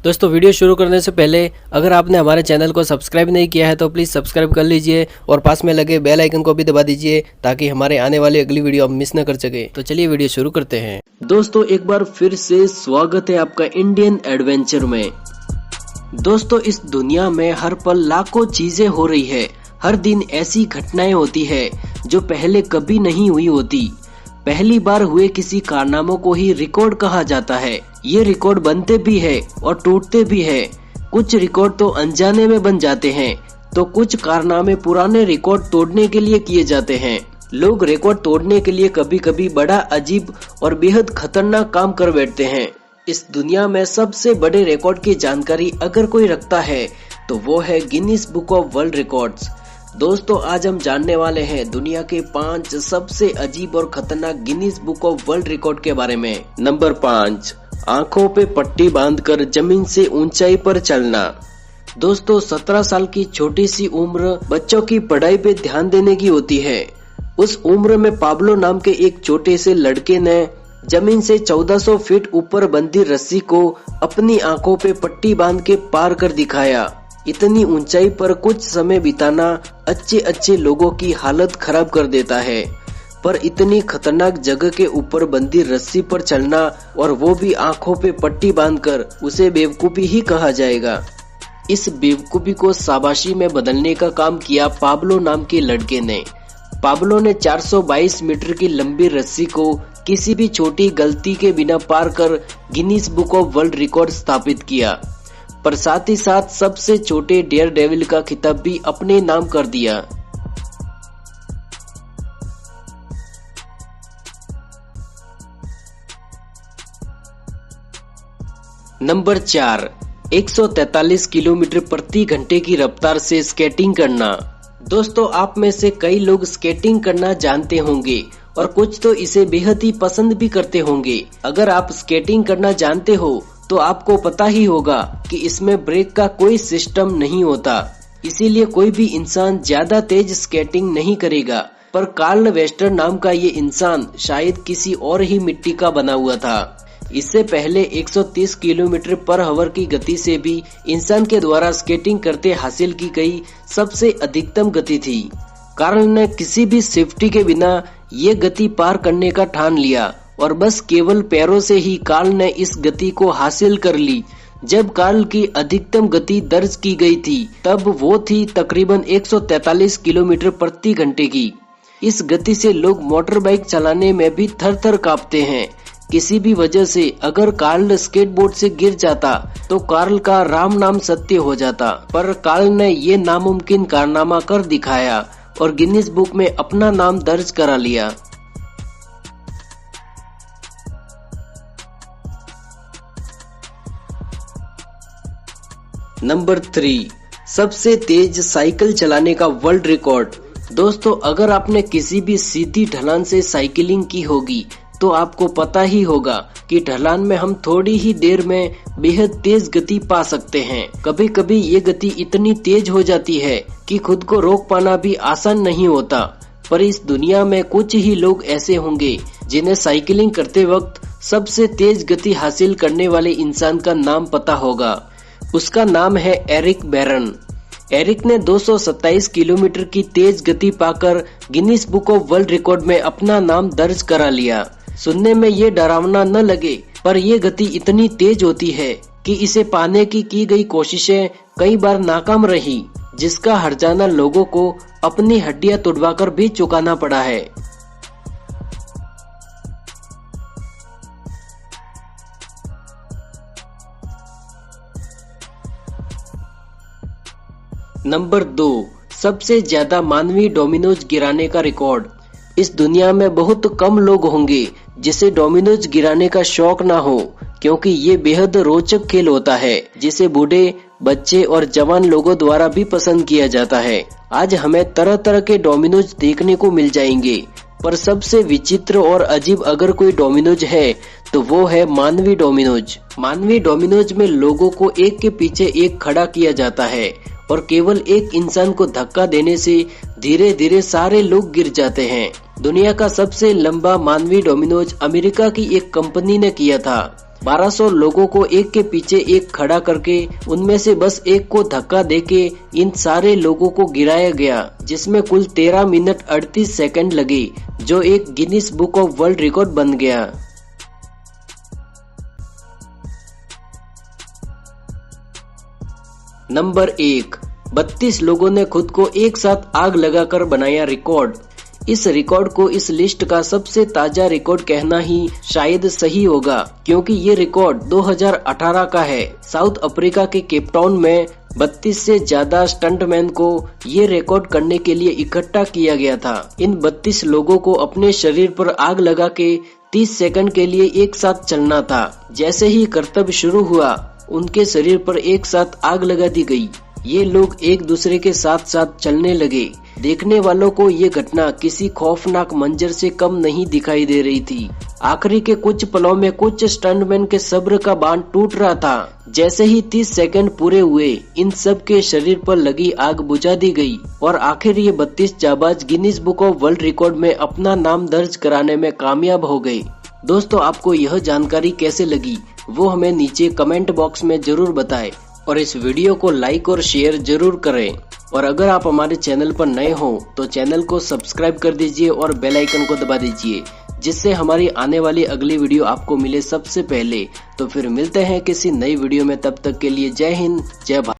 दोस्तों वीडियो शुरू करने से पहले अगर आपने हमारे चैनल को सब्सक्राइब नहीं किया है तो प्लीज़ सब्सक्राइब कर लीजिए और पास में लगे बेल आइकन को भी दबा दीजिए ताकि हमारे आने वाली अगली वीडियो आप मिस न कर सके। तो चलिए वीडियो शुरू करते हैं। दोस्तों एक बार फिर से स्वागत है आपका इंडियन एडवेंचर में। दोस्तों इस दुनिया में हर पल लाखों चीजें हो रही है। हर दिन ऐसी घटनाएं होती है जो पहले कभी नहीं हुई होती। पहली बार हुए किसी कारनामों को ही रिकॉर्ड कहा जाता है। ये रिकॉर्ड बनते भी है और टूटते भी है। कुछ रिकॉर्ड तो अनजाने में बन जाते हैं तो कुछ कारनामे पुराने रिकॉर्ड तोड़ने के लिए किए जाते हैं। लोग रिकॉर्ड तोड़ने के लिए कभी कभी बड़ा अजीब और बेहद खतरनाक काम कर बैठते हैं। इस दुनिया में सबसे बड़े रिकॉर्ड की जानकारी अगर कोई रखता है तो वो है Guinness book of world records. दोस्तों आज हम जानने वाले हैं दुनिया के 5 सबसे अजीब और खतरनाक Guinness book of world record के बारे में। नंबर 5, आंखों पे पट्टी बांधकर जमीन से ऊंचाई पर चलना। दोस्तों 17 साल की छोटी सी उम्र बच्चों की पढ़ाई पे ध्यान देने की होती है। उस उम्र में पाब्लो नाम के एक छोटे से लड़के ने जमीन से 1400 फीट ऊपर बंधी रस्सी को अपनी आंखों पे पट्टी बांध के पार कर दिखाया। इतनी ऊंचाई पर कुछ समय बिताना अच्छे लोगों की हालत खराब कर देता है, पर इतनी खतरनाक जगह के ऊपर बंधी रस्सी पर चलना और वो भी आंखों पे पट्टी बांधकर, उसे बेवकूफी ही कहा जाएगा। इस बेवकूफी को शाबाशी में बदलने का काम किया पाब्लो नाम के लड़के ने। पाब्लो ने 422 मीटर की लंबी रस्सी को किसी भी छोटी गलती के बिना पार कर Guinness book of world record स्थापित किया, पर साथ ही साथ सबसे छोटे डेयर डेविल का खिताब भी अपने नाम कर दिया। नंबर 4, 143 किलोमीटर प्रति घंटे की रफ्तार से स्केटिंग करना। दोस्तों आप में से कई लोग स्केटिंग करना जानते होंगे और कुछ तो इसे बेहद ही पसंद भी करते होंगे। अगर आप स्केटिंग करना जानते हो तो आपको पता ही होगा कि इसमें ब्रेक का कोई सिस्टम नहीं होता, इसीलिए कोई भी इंसान ज्यादा तेज स्केटिंग नहीं करेगा। पर कार्ल वेस्टर नाम का ये इंसान शायद किसी और ही मिट्टी का बना हुआ था। इससे पहले 130 किलोमीटर पर आवर की गति से भी इंसान के द्वारा स्केटिंग करते हासिल की गई सबसे अधिकतम गति थी। कार्ल ने किसी भी सेफ्टी के बिना ये गति पार करने का ठान लिया और बस केवल पैरों से ही कार्ल ने इस गति को हासिल कर ली। जब कार्ल की अधिकतम गति दर्ज की गई थी तब वो थी तकरीबन 143 किलोमीटर प्रति घंटे की। इस गति से लोग मोटर बाइक चलाने में भी थर थर कांपते हैं। किसी भी वजह से अगर कार्ल स्केटबोर्ड से गिर जाता तो कार्ल का राम नाम सत्य हो जाता, पर कार्ल ने ये नामुमकिन कारनामा कर दिखाया और गिनीज बुक में अपना नाम दर्ज करा लिया। नंबर 3, सबसे तेज साइकिल चलाने का वर्ल्ड रिकॉर्ड। दोस्तों अगर आपने किसी भी सीधी ढलान से साइकिलिंग की होगी तो आपको पता ही होगा कि ढलान में हम थोड़ी ही देर में बेहद तेज गति पा सकते हैं। कभी कभी ये गति इतनी तेज हो जाती है कि खुद को रोक पाना भी आसान नहीं होता। पर इस दुनिया में कुछ ही लोग ऐसे होंगे जिन्हें साइकिलिंग करते वक्त सबसे तेज गति हासिल करने वाले इंसान का नाम पता होगा। उसका नाम है एरिक बैरन। एरिक ने 227 किलोमीटर की तेज गति पाकर Guinness book of world record में अपना नाम दर्ज करा लिया। सुनने में ये डरावना न लगे, पर ये गति इतनी तेज होती है कि इसे पाने की गई कोशिशें कई बार नाकाम रही, जिसका हर्जाना लोगों को अपनी हड्डियां तुड़वाकर भी चुकाना पड़ा है। नंबर 2, सबसे ज्यादा मानवीय डोमिनोज गिराने का रिकॉर्ड। इस दुनिया में बहुत कम लोग होंगे जिसे डोमिनोज गिराने का शौक ना हो, क्योंकि ये बेहद रोचक खेल होता है जिसे बूढ़े, बच्चे और जवान लोगों द्वारा भी पसंद किया जाता है। आज हमें तरह तरह के डोमिनोज देखने को मिल जाएंगे, पर सबसे विचित्र और अजीब अगर कोई डोमिनोज है तो वो है मानवीय डोमिनोज। मानवीय डोमिनोज में लोगों को एक के पीछे एक खड़ा किया जाता है और केवल एक इंसान को धक्का देने से धीरे धीरे सारे लोग गिर जाते हैं। दुनिया का सबसे लंबा मानवीय डोमिनोज अमेरिका की एक कंपनी ने किया था। 1200 लोगों को एक के पीछे एक खड़ा करके उनमें से बस एक को धक्का देके इन सारे लोगों को गिराया गया, जिसमें कुल 13 मिनट 38 सेकंड लगे, जो एक Guinness book of world record बन गया। नंबर 1, 32 लोगों ने खुद को एक साथ आग लगाकर बनाया रिकॉर्ड। इस रिकॉर्ड को इस लिस्ट का सबसे ताजा रिकॉर्ड कहना ही शायद सही होगा, क्योंकि ये रिकॉर्ड 2018 का है। साउथ अफ्रीका के केपटाउन में 32 से ज्यादा स्टंटमैन को ये रिकॉर्ड करने के लिए इकट्ठा किया गया था। इन 32 लोगों को अपने शरीर पर आग लगा के 30 सेकंड के लिए एक साथ चलना था। जैसे ही करतब शुरू हुआ, उनके शरीर पर एक साथ आग लगा दी गई। ये लोग एक दूसरे के साथ साथ चलने लगे। देखने वालों को ये घटना किसी खौफनाक मंजर से कम नहीं दिखाई दे रही थी। आखिरी के कुछ पलों में कुछ स्टंटमैन के सब्र का बांध टूट रहा था। जैसे ही 30 सेकंड पूरे हुए, इन सब के शरीर पर लगी आग बुझा दी गई और आखिर ये 32 जाबाज Guinness book of world record में अपना नाम दर्ज कराने में कामयाब हो गए। दोस्तों, आपको यह जानकारी कैसे लगी वो हमें नीचे कमेंट बॉक्स में जरूर बताएं और इस वीडियो को लाइक और शेयर जरूर करें। और अगर आप हमारे चैनल पर नए हो तो चैनल को सब्सक्राइब कर दीजिए और बेल आइकन को दबा दीजिए, जिससे हमारी आने वाली अगली वीडियो आपको मिले सबसे पहले। तो फिर मिलते हैं किसी नई वीडियो में, तब तक के लिए जय हिंद, जय भारत।